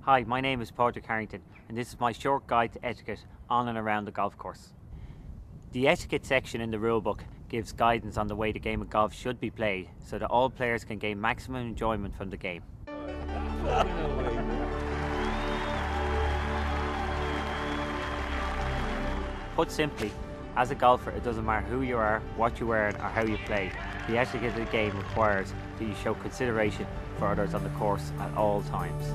Hi, my name is Padraig Harrington and this is my short guide to etiquette on and around the golf course. The etiquette section in the rulebook gives guidance on the way the game of golf should be played so that all players can gain maximum enjoyment from the game. Put simply, as a golfer, it doesn't matter who you are, what you wear, or how you play. The etiquette of the game requires that you show consideration for others on the course at all times.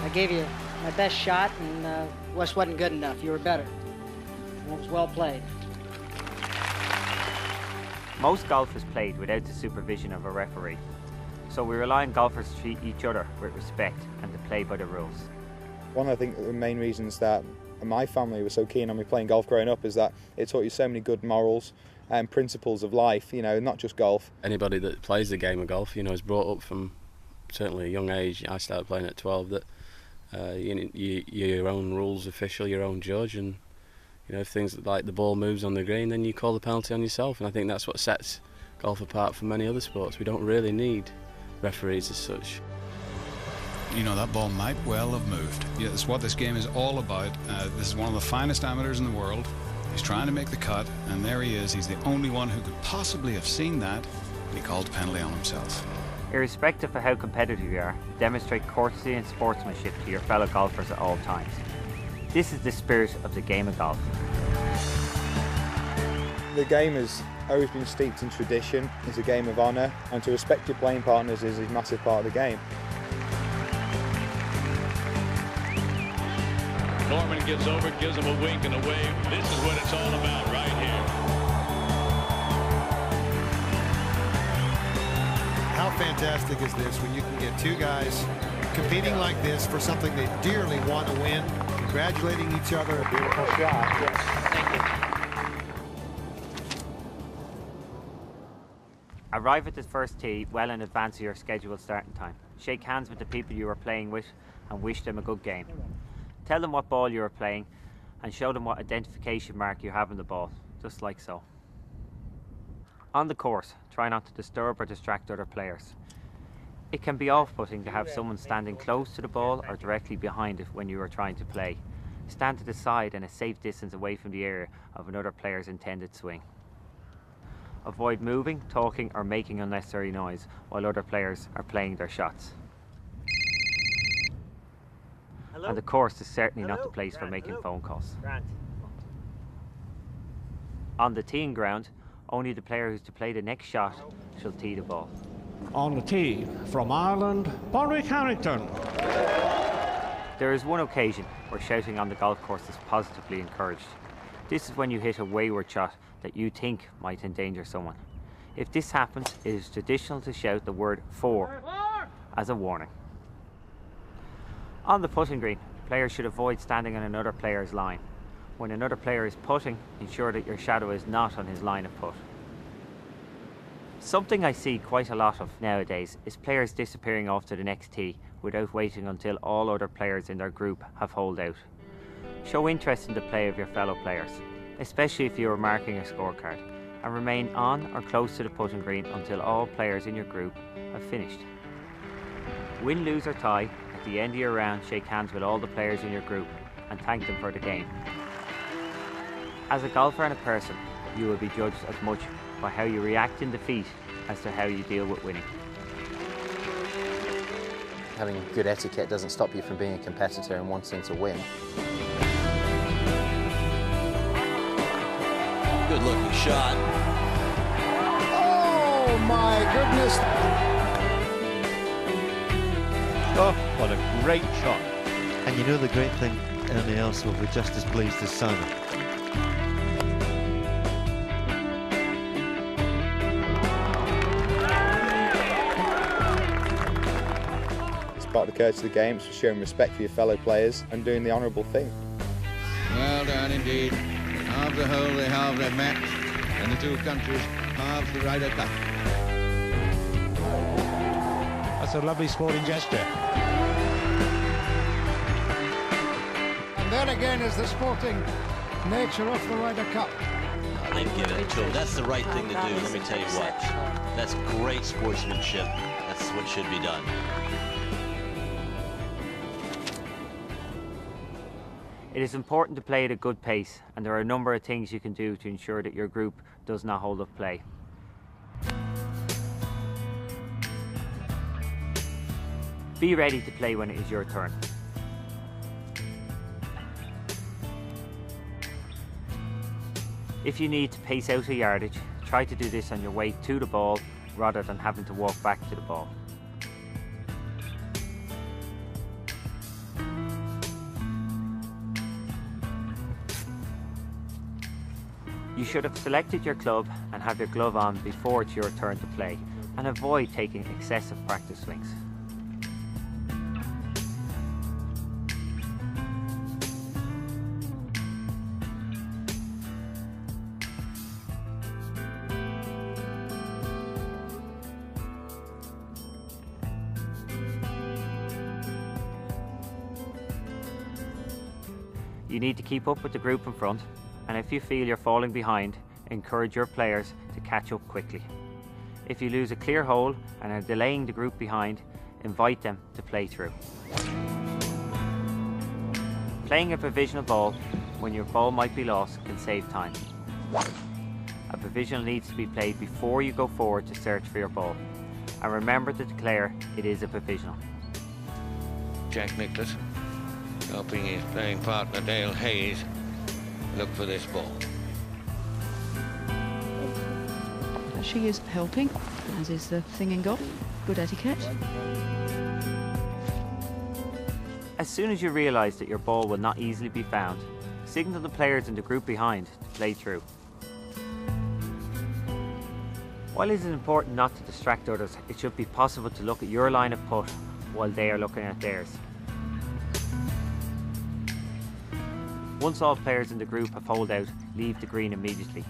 I gave you my best shot and Wes wasn't good enough. You were better. And it was well played. Most golf is played without the supervision of a referee, so we rely on golfers to treat each other with respect and to play by the rules. One of the main reasons that my family was so keen on me playing golf growing up is that it taught you so many good morals and principles of life, you know, not just golf. Anybody that plays the game of golf, you know, is brought up from certainly a young age. I started playing at 12 that you're your own rules official, your own judge, and you know, if things like the ball moves on the green, then you call the penalty on yourself, and I think that's what sets golf apart from many other sports. We don't really need referees as such. You know, that ball might well have moved. Yeah, it's what this game is all about. This is one of the finest amateurs in the world. He's trying to make the cut, and there he is. He's the only one who could possibly have seen that, and he called the penalty on himself. Irrespective of how competitive you are, demonstrate courtesy and sportsmanship to your fellow golfers at all times. This is the spirit of the game of golf. The game has always been steeped in tradition. It's a game of honour, and to respect your playing partners is a massive part of the game. Norman gets over, gives him a wink and a wave. This is what it's all about right here. How fantastic is this when you can get two guys competing like this for something they dearly want to win, congratulating each other. A beautiful shot. Yes. Thank you. Arrive at the first tee well in advance of your scheduled starting time. Shake hands with the people you are playing with and wish them a good game. Tell them what ball you are playing and show them what identification mark you have on the ball, just like so. On the course, try not to disturb or distract other players. It can be off-putting to have someone standing close to the ball or directly behind it when you are trying to play. Stand to the side and a safe distance away from the area of another player's intended swing. Avoid moving, talking or making unnecessary noise while other players are playing their shots. Hello? And the course is certainly not the place for making phone calls. On the teeing ground, only the player who's to play the next shot shall tee the ball. On the tee, from Ireland, Padraig Harrington. There is one occasion where shouting on the golf course is positively encouraged. This is when you hit a wayward shot that you think might endanger someone. If this happens, it is traditional to shout the word "4" as a warning. On the putting green, players should avoid standing on another player's line. When another player is putting, ensure that your shadow is not on his line of put. Something I see quite a lot of nowadays is players disappearing off to the next tee without waiting until all other players in their group have holed out. Show interest in the play of your fellow players, especially if you are marking a scorecard, and remain on or close to the putting green until all players in your group have finished. Win, lose or tie, at the end of your round, shake hands with all the players in your group and thank them for the game. As a golfer and a person, you will be judged as much by how you react in defeat as to how you deal with winning. Having good etiquette doesn't stop you from being a competitor and wanting to win. Good looking shot. Oh my goodness. Oh, what a great shot. And you know the great thing, Ernie also will be just as pleased as Simon. It's part of the courtesy of the game, it's for showing respect for your fellow players and doing the honourable thing. Well done indeed. Half the hole they have their match, and the two countries have the Ryder Cup. That's a lovely sporting gesture. And there again is the sporting nature of the Ryder Cup. and give it to him. That's the right thing to do, let me tell you what. That's great sportsmanship. That's what should be done. It is important to play at a good pace, and there are a number of things you can do to ensure that your group does not hold up play. Be ready to play when it is your turn. If you need to pace out a yardage, try to do this on your way to the ball rather than having to walk back to the ball. You should have selected your club and have your glove on before it's your turn to play, and avoid taking excessive practice swings. You need to keep up with the group in front, and if you feel you're falling behind, encourage your players to catch up quickly. If you lose a clear hole and are delaying the group behind, invite them to play through. Playing a provisional ball when your ball might be lost can save time. A provisional needs to be played before you go forward to search for your ball, and remember to declare it is a provisional. Jack Nicklaus, helping his playing partner Dale Hayes look for this ball. She is helping, as is the thing in golf. Good etiquette. As soon as you realise that your ball will not easily be found, signal the players in the group behind to play through. While it is important not to distract others, it should be possible to look at your line of putt while they are looking at theirs. Once all players in the group have holed out, leave the green immediately.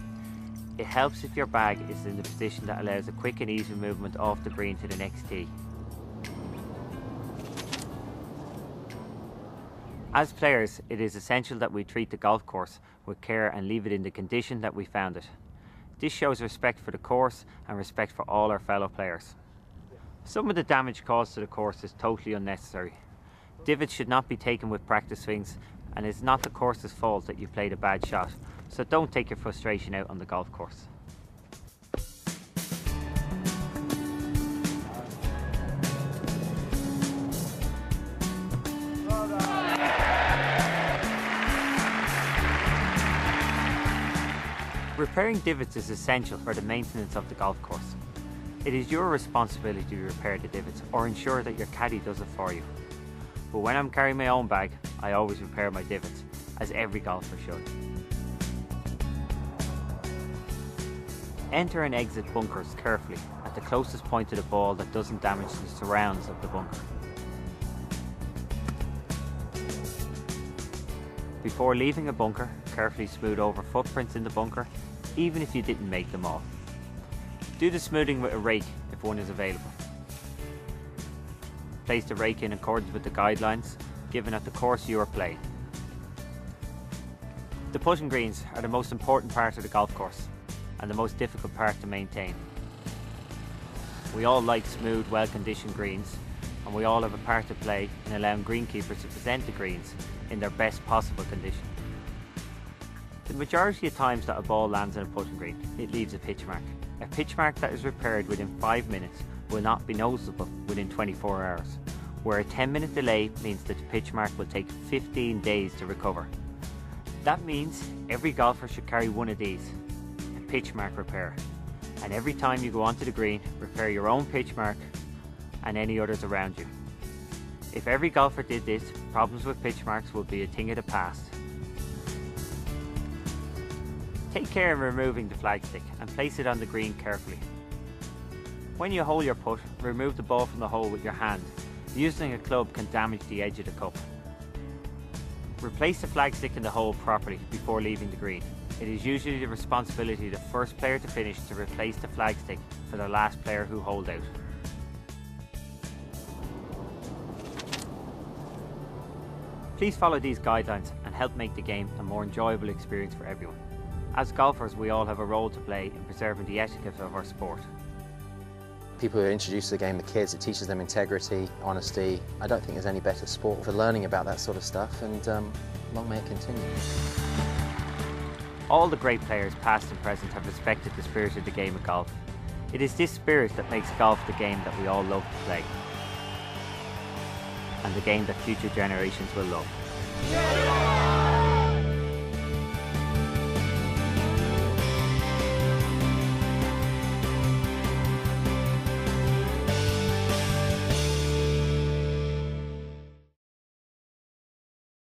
It helps if your bag is in the position that allows a quick and easy movement off the green to the next tee. As players, it is essential that we treat the golf course with care and leave it in the condition that we found it. This shows respect for the course and respect for all our fellow players. Some of the damage caused to the course is totally unnecessary. Divots should not be taken with practice swings, and it's not the course's fault that you played a bad shot, so don't take your frustration out on the golf course. Repairing divots is essential for the maintenance of the golf course. It is your responsibility to repair the divots or ensure that your caddy does it for you. But when I'm carrying my own bag, I always repair my divots, as every golfer should. Enter and exit bunkers carefully at the closest point to the ball that doesn't damage the surrounds of the bunker. Before leaving a bunker, carefully smooth over footprints in the bunker, even if you didn't make them all. Do the smoothing with a rake if one is available. Place the rake in accordance with the guidelines given at the course you are playing. The putting greens are the most important part of the golf course and the most difficult part to maintain. We all like smooth, well-conditioned greens, and we all have a part to play in allowing greenkeepers to present the greens in their best possible condition. The majority of times that a ball lands on a putting green, it leaves a pitch mark. A pitch mark that is repaired within 5 minutes will not be noticeable within 24 hours, where a 10-minute delay means that the pitch mark will take 15 days to recover. That means every golfer should carry one of these, a pitch mark repair, and every time you go onto the green, repair your own pitch mark and any others around you. If every golfer did this, problems with pitch marks will be a thing of the past. Take care in removing the flagstick and place it on the green carefully. When you hole your putt, remove the ball from the hole with your hand. Using a club can damage the edge of the cup. Replace the flagstick in the hole properly before leaving the green. It is usually the responsibility of the first player to finish to replace the flagstick for the last player who holed out. Please follow these guidelines and help make the game a more enjoyable experience for everyone. As golfers, we all have a role to play in preserving the etiquette of our sport. People who introduce the game to kids, it teaches them integrity, honesty. I don't think there's any better sport for learning about that sort of stuff, and long may it continue. All the great players, past and present, have respected the spirit of the game of golf. It is this spirit that makes golf the game that we all love to play, and the game that future generations will love.